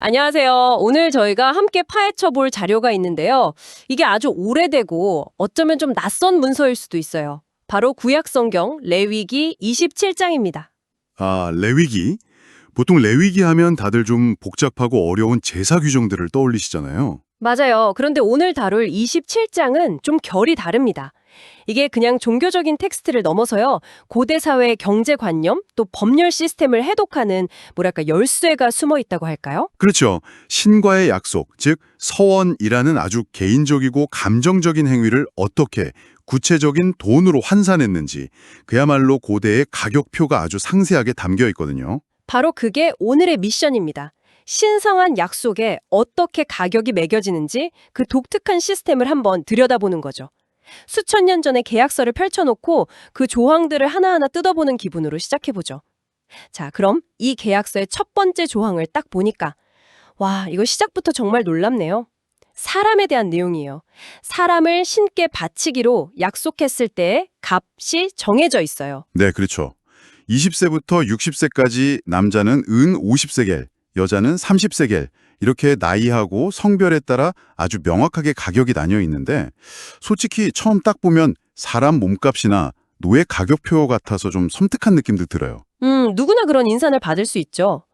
안녕하세요. 오늘 저희가 함께 파헤쳐 볼 자료가 있는데요. 이게 아주 오래되고 어쩌면 좀 낯선 문서일 수도 있어요. 바로 구약성경 레위기 27장입니다. 아, 레위기. 보통 레위기 하면 다들 좀 복잡하고 어려운 제사 규정들을 떠올리시잖아요. 맞아요. 그런데 오늘 다룰 27장은 좀 결이 다릅니다. 이게 그냥 종교적인 텍스트를 넘어서요. 고대 사회의 경제관념, 또 법률 시스템을 해독하는 뭐랄까 열쇠가 숨어 있다고 할까요? 그렇죠. 신과의 약속, 즉 서원이라는 아주 개인적이고 감정적인 행위를 어떻게 구체적인 돈으로 환산했는지 그야말로 고대의 가격표가 아주 상세하게 담겨 있거든요. 바로 그게 오늘의 미션입니다. 신성한 약속에 어떻게 가격이 매겨지는지 그 독특한 시스템을 한번 들여다보는 거죠. 수천 년 전의 계약서를 펼쳐놓고 그 조항들을 하나하나 뜯어보는 기분으로 시작해보죠. 자, 그럼 이 계약서의 첫 번째 조항을 딱 보니까 와, 이거 시작부터 정말 놀랍네요. 사람에 대한 내용이에요. 사람을 신께 바치기로 약속했을 때의 값이 정해져 있어요. 네, 그렇죠. 20세부터 60세까지 남자는 은 50세겔, 여자는 30세겔, 이렇게 나이하고 성별에 따라 아주 명확하게 가격이 나뉘어 있는데 솔직히 처음 딱 보면 사람 몸값이나 노예 가격표 같아서 좀 섬뜩한 느낌도 들어요. 누구나 그런 인상을 받을 수 있죠.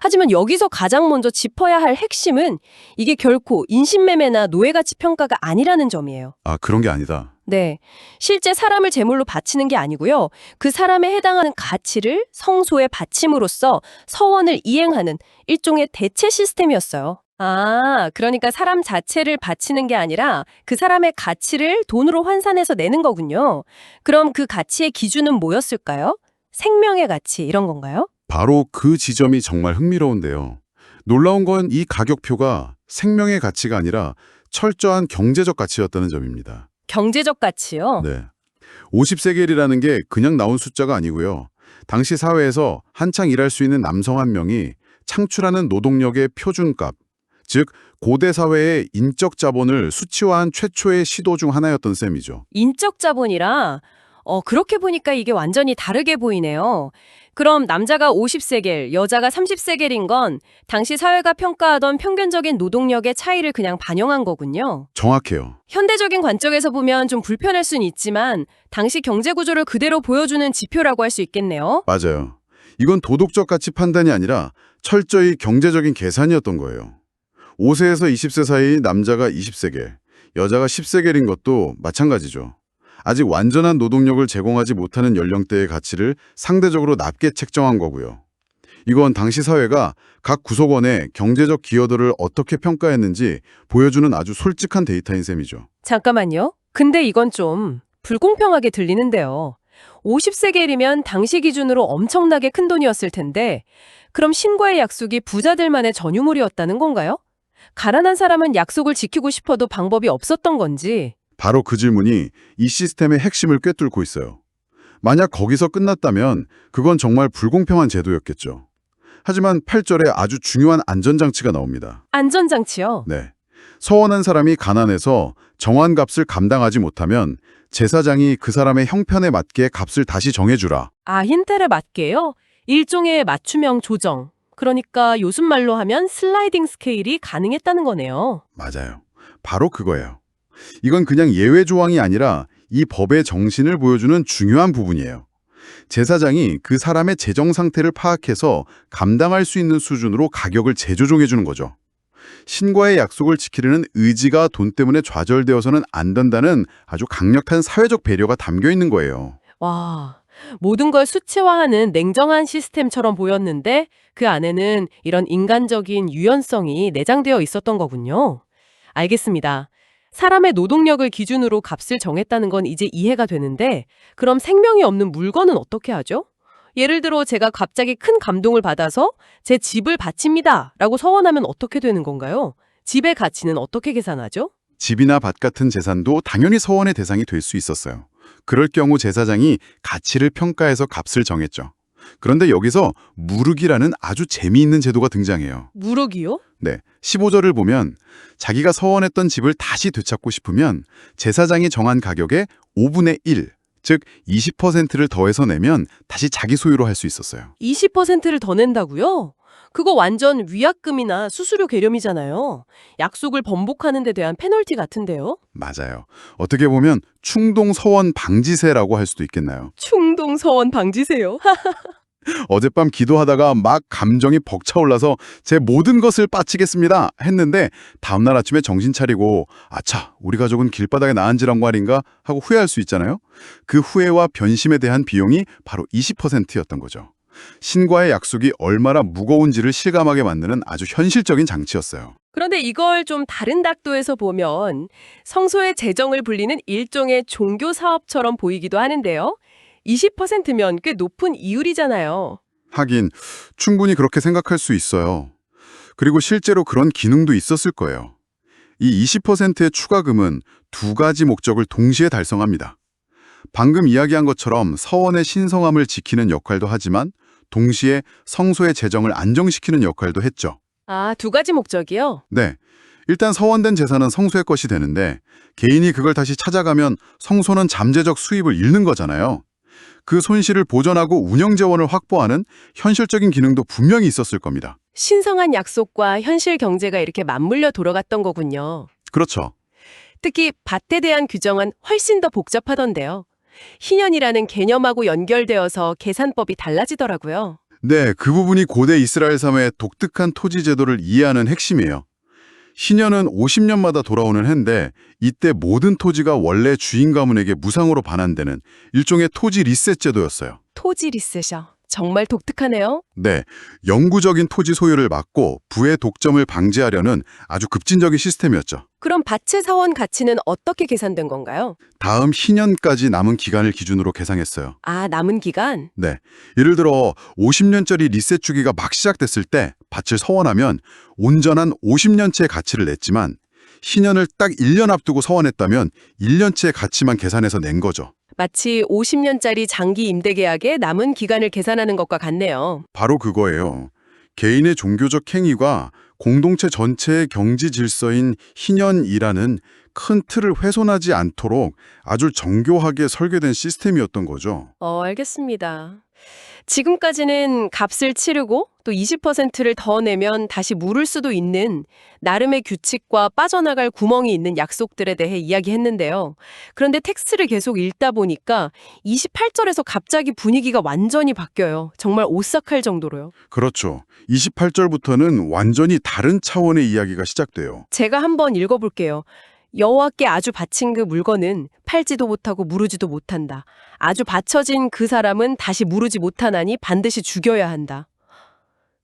하지만 여기서 가장 먼저 짚어야 할 핵심은 이게 결코 인신매매나 노예가치 평가가 아니라는 점이에요. 아, 그런 게 아니다. 네. 실제 사람을 제물로 바치는 게 아니고요. 그 사람에 해당하는 가치를 성소에 바침으로써 서원을 이행하는 일종의 대체 시스템이었어요. 아, 그러니까 사람 자체를 바치는 게 아니라 그 사람의 가치를 돈으로 환산해서 내는 거군요. 그럼 그 가치의 기준은 뭐였을까요? 생명의 가치 이런 건가요? 바로 그 지점이 정말 흥미로운데요. 놀라운 건 이 가격표가 생명의 가치가 아니라 철저한 경제적 가치였다는 점입니다. 경제적 가치요? 네. 50세겔이라는 게 그냥 나온 숫자가 아니고요. 당시 사회에서 한창 일할 수 있는 남성 한 명이 창출하는 노동력의 표준값, 즉 고대 사회의 인적 자본을 수치화한 최초의 시도 중 하나였던 셈이죠. 인적 자본이라 그렇게 보니까 이게 완전히 다르게 보이네요. 그럼 남자가 50세겔, 여자가 30세겔인 건 당시 사회가 평가하던 평균적인 노동력의 차이를 그냥 반영한 거군요. 정확해요. 현대적인 관점에서 보면 좀 불편할 수는 있지만 당시 경제 구조를 그대로 보여주는 지표라고 할 수 있겠네요. 맞아요. 이건 도덕적 가치 판단이 아니라 철저히 경제적인 계산이었던 거예요. 5세에서 20세 사이 남자가 20세겔, 여자가 10세겔인 것도 마찬가지죠. 아직 완전한 노동력을 제공하지 못하는 연령대의 가치를 상대적으로 낮게 책정한 거고요. 이건 당시 사회가 각 구속원의 경제적 기여도를 어떻게 평가했는지 보여주는 아주 솔직한 데이터인 셈이죠. 잠깐만요. 근데 이건 좀 불공평하게 들리는데요. 50세겔이면 당시 기준으로 엄청나게 큰 돈이었을 텐데 그럼 신과의 약속이 부자들만의 전유물이었다는 건가요? 가난한 사람은 약속을 지키고 싶어도 방법이 없었던 건지. 바로 그 질문이 이 시스템의 핵심을 꿰뚫고 있어요. 만약 거기서 끝났다면 그건 정말 불공평한 제도였겠죠. 하지만 8절에 아주 중요한 안전장치가 나옵니다. 안전장치요? 네. 서원한 사람이 가난해서 정한 값을 감당하지 못하면 제사장이 그 사람의 형편에 맞게 값을 다시 정해주라. 아, 힌트를 맞게요? 일종의 맞춤형 조정. 그러니까 요즘 말로 하면 슬라이딩 스케일이 가능했다는 거네요. 맞아요. 바로 그거예요. 이건 그냥 예외 조항이 아니라 이 법의 정신을 보여주는 중요한 부분이에요. 제사장이 그 사람의 재정 상태를 파악해서 감당할 수 있는 수준으로 가격을 재조정해 주는 거죠. 신과의 약속을 지키려는 의지가 돈 때문에 좌절되어서는 안 된다는 아주 강력한 사회적 배려가 담겨 있는 거예요. 와, 모든 걸 수치화하는 냉정한 시스템처럼 보였는데 그 안에는 이런 인간적인 유연성이 내장되어 있었던 거군요. 알겠습니다. 사람의 노동력을 기준으로 값을 정했다는 건 이제 이해가 되는데 그럼 생명이 없는 물건은 어떻게 하죠? 예를 들어 제가 갑자기 큰 감동을 받아서 제 집을 바칩니다 라고 서원하면 어떻게 되는 건가요? 집의 가치는 어떻게 계산하죠? 집이나 밭 같은 재산도 당연히 서원의 대상이 될 수 있었어요. 그럴 경우 제사장이 가치를 평가해서 값을 정했죠. 그런데 여기서 무르기라는 아주 재미있는 제도가 등장해요. 무르기요? 네, 15절을 보면 자기가 서원했던 집을 다시 되찾고 싶으면 제사장이 정한 가격의 5분의 1, 즉 20%를 더해서 내면 다시 자기 소유로 할 수 있었어요. 20%를 더 낸다고요? 그거 완전 위약금이나 수수료 개념이잖아요. 약속을 번복하는 데 대한 페널티 같은데요? 맞아요. 어떻게 보면 충동 서원 방지세라고 할 수도 있겠나요? 충동 서원 방지세요? 어젯밤 기도하다가 막 감정이 벅차올라서 제 모든 것을 바치겠습니다 했는데 다음날 아침에 정신 차리고 아차, 우리 가족은 길바닥에 나앉으란 말인가 하고 후회할 수 있잖아요. 그 후회와 변심에 대한 비용이 바로 20%였던 거죠. 신과의 약속이 얼마나 무거운지를 실감하게 만드는 아주 현실적인 장치였어요. 그런데 이걸 좀 다른 각도에서 보면 성소의 재정을 불리는 일종의 종교 사업처럼 보이기도 하는데요. 20%면 꽤 높은 이율이잖아요. 하긴 충분히 그렇게 생각할 수 있어요. 그리고 실제로 그런 기능도 있었을 거예요. 이 20%의 추가금은 두 가지 목적을 동시에 달성합니다. 방금 이야기한 것처럼 서원의 신성함을 지키는 역할도 하지만 동시에 성소의 재정을 안정시키는 역할도 했죠. 아, 두 가지 목적이요? 네. 일단 서원된 재산은 성소의 것이 되는데 개인이 그걸 다시 찾아가면 성소는 잠재적 수입을 잃는 거잖아요. 그 손실을 보전하고 운영 재원을 확보하는 현실적인 기능도 분명히 있었을 겁니다. 신성한 약속과 현실 경제가 이렇게 맞물려 돌아갔던 거군요. 그렇죠. 특히 밭에 대한 규정은 훨씬 더 복잡하던데요. 희년이라는 개념하고 연결되어서 계산법이 달라지더라고요. 네, 그 부분이 고대 이스라엘 삶의 독특한 토지 제도를 이해하는 핵심이에요. 희년은 50년마다 돌아오는 해인데 이때 모든 토지가 원래 주인 가문에게 무상으로 반환되는 일종의 토지 리셋 제도였어요. 토지 리셋이요. 정말 독특하네요. 네, 영구적인 토지 소유를 막고 부의 독점을 방지하려는 아주 급진적인 시스템이었죠. 그럼 밭의 사원 가치는 어떻게 계산된 건가요? 다음 희년까지 남은 기간을 기준으로 계상했어요. 아, 남은 기간? 네, 예를 들어 50년짜리 리셋 주기가 막 시작됐을 때 밭을 서원하면 온전한 50년치의 가치를 냈지만 희년을 딱 1년 앞두고 서원했다면 1년치의 가치만 계산해서 낸 거죠. 마치 50년짜리 장기 임대 계약의 남은 기간을 계산하는 것과 같네요. 바로 그거예요. 개인의 종교적 행위가 공동체 전체의 경지 질서인 희년이라는 큰 틀을 훼손하지 않도록 아주 정교하게 설계된 시스템이었던 거죠. 알겠습니다. 지금까지는 값을 치르고 또 20%를 더 내면 다시 물을 수도 있는 나름의 규칙과 빠져나갈 구멍이 있는 약속들에 대해 이야기했는데요. 그런데 텍스트를 계속 읽다 보니까 28절에서 갑자기 분위기가 완전히 바뀌어요. 정말 오싹할 정도로요. 그렇죠. 28절부터는 완전히 다른 차원의 이야기가 시작돼요. 제가 한번 읽어볼게요. 여호와께 아주 바친 그 물건은 팔지도 못하고 무르지도 못한다. 아주 바쳐진 그 사람은 다시 무르지 못하나니 반드시 죽여야 한다.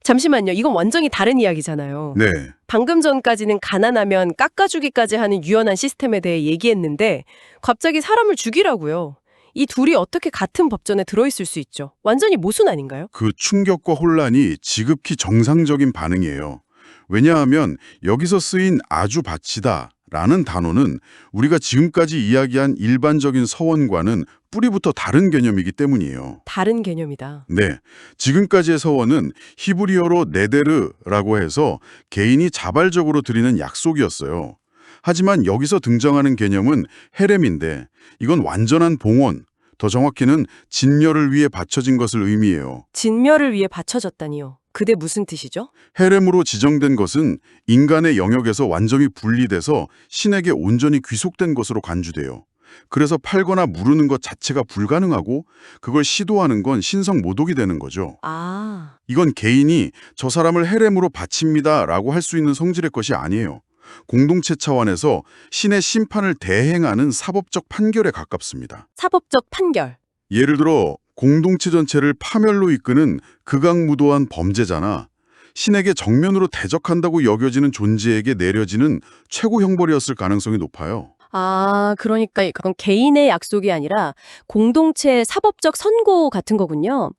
잠시만요. 이건 완전히 다른 이야기잖아요. 네, 방금 전까지는 가난하면 깎아주기까지 하는 유연한 시스템에 대해 얘기했는데 갑자기 사람을 죽이라고요. 이 둘이 어떻게 같은 법전에 들어있을 수 있죠? 완전히 모순 아닌가요? 그 충격과 혼란이 지극히 정상적인 반응이에요. 왜냐하면 여기서 쓰인 아주 바치다 라는 단어는 우리가 지금까지 이야기한 일반적인 서원과는 뿌리부터 다른 개념이기 때문이에요. 다른 개념이다. 네, 지금까지의 서원은 히브리어로 네데르라고 해서 개인이 자발적으로 드리는 약속이었어요. 하지만 여기서 등장하는 개념은 헤렘인데 이건 완전한 봉헌, 더 정확히는 진멸을 위해 바쳐진 것을 의미해요. 진멸을 위해 바쳐졌다니요. 그게 무슨 뜻이죠? 헤렘으로 지정된 것은 인간의 영역에서 완전히 분리돼서 신에게 온전히 귀속된 것으로 간주돼요. 그래서 팔거나 무르는 것 자체가 불가능하고 그걸 시도하는 건 신성 모독이 되는 거죠. 아, 이건 개인이 저 사람을 헤렘으로 바칩니다 라고 할 수 있는 성질의 것이 아니에요. 공동체 차원에서 신의 심판을 대행하는 사법적 판결에 가깝습니다. 사법적 판결. 예를 들어 공동체 전체를 파멸로 이끄는 극악무도한 범죄자나 신에게 정면으로 대적한다고 여겨지는 존재에게 내려지는 최고 형벌이었을 가능성이 높아요. 아, 그러니까 그건 개인의 약속이 아니라 공동체의 사법적 선고 같은 거군요.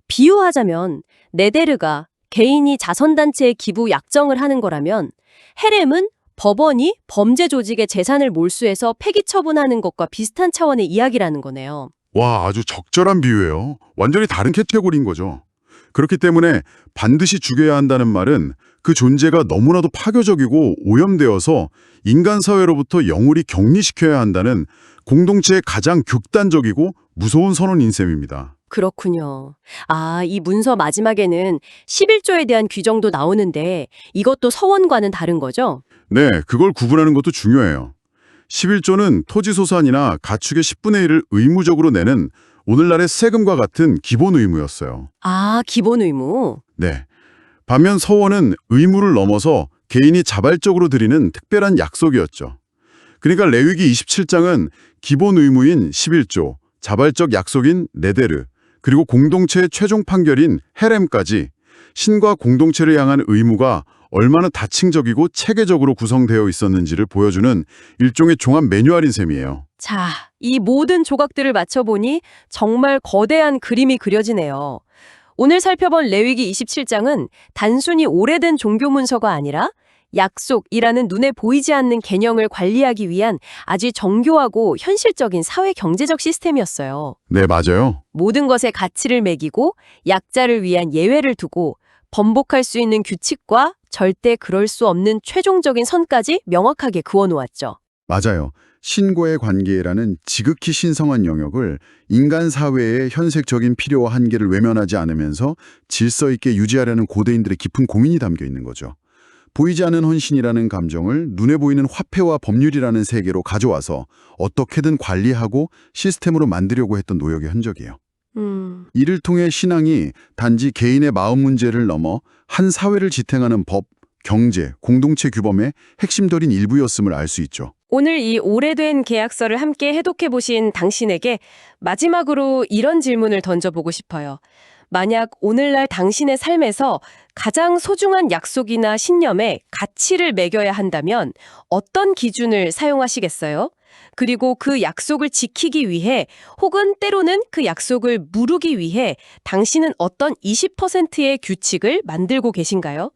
비유하자면 네데르가 개인이 자선단체에 기부 약정을 하는 거라면 헤렘은 법원이 범죄 조직의 재산을 몰수해서 폐기 처분하는 것과 비슷한 차원의 이야기라는 거네요. 와, 아주 적절한 비유예요. 완전히 다른 캐테고리인 거죠. 그렇기 때문에 반드시 죽여야 한다는 말은 그 존재가 너무나도 파괴적이고 오염되어서 인간 사회로부터 영원히 격리시켜야 한다는 공동체의 가장 극단적이고 무서운 선언인 셈입니다. 그렇군요. 아, 이 문서 마지막에는 11조에 대한 규정도 나오는데 이것도 서원과는 다른 거죠? 네, 그걸 구분하는 것도 중요해요. 11조는 토지소산이나 가축의 10분의 1을 의무적으로 내는 오늘날의 세금과 같은 기본 의무였어요. 아, 기본 의무. 네. 반면 서원은 의무를 넘어서 개인이 자발적으로 드리는 특별한 약속이었죠. 그러니까 레위기 27장은 기본 의무인 11조, 자발적 약속인 네데르, 그리고 공동체의 최종 판결인 헤렘까지 신과 공동체를 향한 의무가 얼마나 다층적이고 체계적으로 구성되어 있었는지를 보여주는 일종의 종합 매뉴얼인 셈이에요. 자, 이 모든 조각들을 맞춰보니 정말 거대한 그림이 그려지네요. 오늘 살펴본 레위기 27장은 단순히 오래된 종교 문서가 아니라 약속이라는 눈에 보이지 않는 개념을 관리하기 위한 아주 정교하고 현실적인 사회 경제적 시스템이었어요. 네, 맞아요. 모든 것에 가치를 매기고 약자를 위한 예외를 두고 번복할 수 있는 규칙과 절대 그럴 수 없는 최종적인 선까지 명확하게 그어놓았죠. 맞아요. 신과의 관계라는 지극히 신성한 영역을 인간 사회의 현sek적인 필요와 한계를 외면하지 않으면서 질서 있게 유지하려는 고대인들의 깊은 고민이 담겨 있는 거죠. 보이지 않는 헌신이라는 감정을 눈에 보이는 화폐와 법률이라는 세계로 가져와서 어떻게든 관리하고 시스템으로 만들려고 했던 노력의 흔적이에요. 이를 통해 신앙이 단지 개인의 마음 문제를 넘어 한 사회를 지탱하는 법, 경제, 공동체 규범의 핵심들인 일부였음을 알 수 있죠. 오늘 이 오래된 계약서를 함께 해독해 보신 당신에게 마지막으로 이런 질문을 던져보고 싶어요. 만약 오늘날 당신의 삶에서 가장 소중한 약속이나 신념에 가치를 매겨야 한다면 어떤 기준을 사용하시겠어요? 그리고 그 약속을 지키기 위해 혹은 때로는 그 약속을 무르기 위해 당신은 어떤 20%의 규칙을 만들고 계신가요?